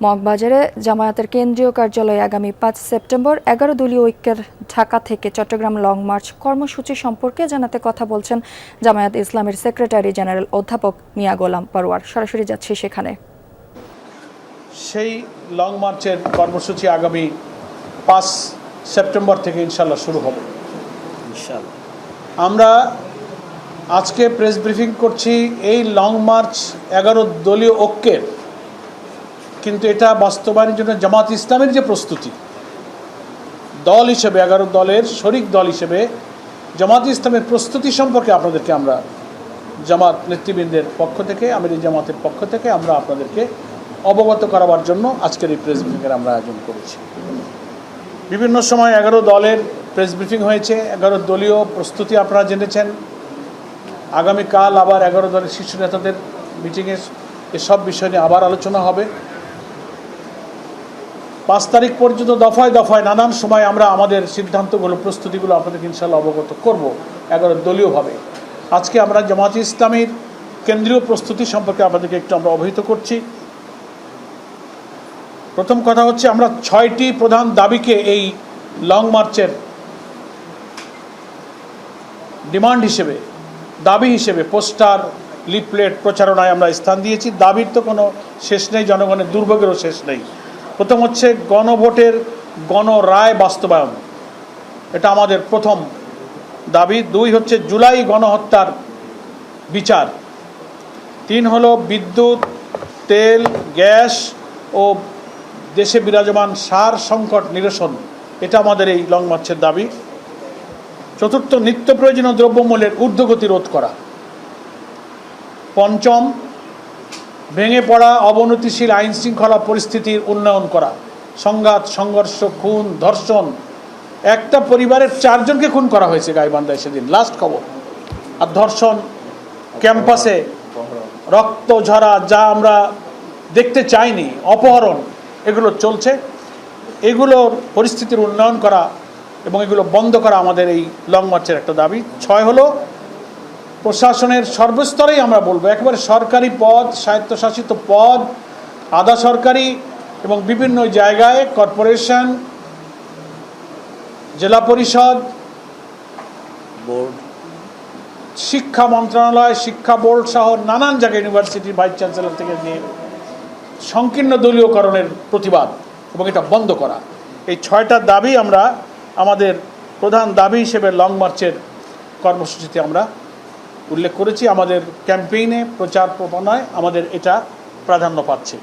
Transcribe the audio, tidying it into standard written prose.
মগবাজারে জামায়াতের কেন্দ্রীয় কার্যালয়ে আগামী ৫ সেপ্টেম্বর ১১ দলীয় ঐক্যের ঢাকা থেকে চট্টগ্রাম লং মার্চ কর্মসূচি সম্পর্কে জানাতে কথা বলছেন জামায়াত ইসলামের সেক্রেটারি জেনারেল অধ্যাপক মিয়া গোলাম পরোয়ার। সরাসরি যাচ্ছি সেখানে। সেই লং মার্চের কর্মসূচি আগামী ৫ সেপ্টেম্বর থেকে ইনশাল্লাহ শুরু হবে। আমরা আজকে প্রেস ব্রিফিং করছি এই লং মার্চ ১১ দলীয় ঐক্যের, কিন্তু এটা বাস্তবায়নের জন্য জামাত ইসলামের যে প্রস্তুতি দল হিসেবে ১১ দলের শরিক দল হিসেবে জামাত ইসলামের প্রস্তুতি সম্পর্কে আপনাদেরকে আমরা জামাত নেতৃবৃন্দের পক্ষ থেকে আমিরি জামাতের পক্ষ থেকে আমরা আপনাদেরকে অবগত করাবার জন্য আজকের এই প্রেস ব্রিফিংয়ের আমরা আয়োজন করেছি। বিভিন্ন সময় ১১ দলের প্রেস ব্রিফিং হয়েছে, ১১ দলীয় প্রস্তুতি আপনারা জেনেছেন। আগামীকাল আবার ১১ দলের শীর্ষ নেতাদের মিটিংয়ে এসব বিষয় নিয়ে আবার আলোচনা হবে। ৫ তারিখ পর্যন্ত দফায় দফায় নানান সময় আমরা আমাদের সিদ্ধান্তগুলো প্রস্তুতিগুলো আপনাদেরকে ইনশাল্লাহ অবগত করব ১১ দলীয়ভাবে। আজকে আমরা জামাত ইসলামীর কেন্দ্রীয় প্রস্তুতি সম্পর্কে আপনাদেরকে একটু আমরা অবহিত করছি। প্রথম কথা হচ্ছে, আমরা ৬টি প্রধান দাবিকে এই লং মার্চের ডিমান্ড হিসেবে, দাবি হিসেবে পোস্টার, লিফলেট, প্রচারণায় আমরা স্থান দিয়েছি। দাবির তো কোনো শেষ নেই, জনগণের দুর্ভোগেরও শেষ নেই। প্রথম হচ্ছে গণভোটের গণরায় বাস্তবায়ন, এটা আমাদের প্রথম দাবি। ২ হচ্ছে জুলাই গণহত্যার বিচার। ৩ হলো বিদ্যুৎ, তেল, গ্যাস ও দেশে বিরাজমান সার সংকট নিরসন, এটা আমাদের এই লং মার্চের দাবি। ৪র্থ, নিত্য প্রয়োজনীয় দ্রব্যমূল্যের ঊর্ধ্বগতি রোধ করা। ৫ম, ভেঙে পড়া অবনতিশীল আইন শৃঙ্খলা পরিস্থিতির উন্নয়ন করা। সংঘাত, সংঘর্ষ, খুন, ধর্ষণ, একটা পরিবারের ৪ জনকে খুন করা হয়েছে গাইবান্ধায় সেদিন, লাস্ট খবর। আর ধর্ষণ, ক্যাম্পাসে রক্ত ঝরা, যা আমরা দেখতে চাইনি, অপহরণ, এগুলো চলছে। এগুলোর পরিস্থিতির উন্নয়ন করা এবং এগুলো বন্ধ করা আমাদের এই লং মার্চের একটা দাবি। ৬ হলো প্রশাসনের সর্বস্তরেই আমরা বলবো, একেবারে সরকারি পদ, স্বায়ত্তশাসিত পদ, আধা সরকারি এবং বিভিন্ন জায়গায় কর্পোরেশন, জেলা পরিষদ, বোর্ড, শিক্ষা মন্ত্রণালয়, শিক্ষা বোর্ড সহ নানান জায়গায়, ইউনিভার্সিটির ভাইস চ্যান্সেলর থেকে নিয়ে সংকীর্ণ দলীয়করণের প্রতিবাদ এবং এটা বন্ধ করা। এই ৬টা দাবি আমরা আমাদের প্রধান দাবি হিসেবে লং মার্চের কর্মসূচিতে আমরা উল্লেখ করেছি। আমাদের ক্যাম্পেইনে, প্রচার প্রচারণায় আমাদের এটা প্রাধান্য পাচ্ছে।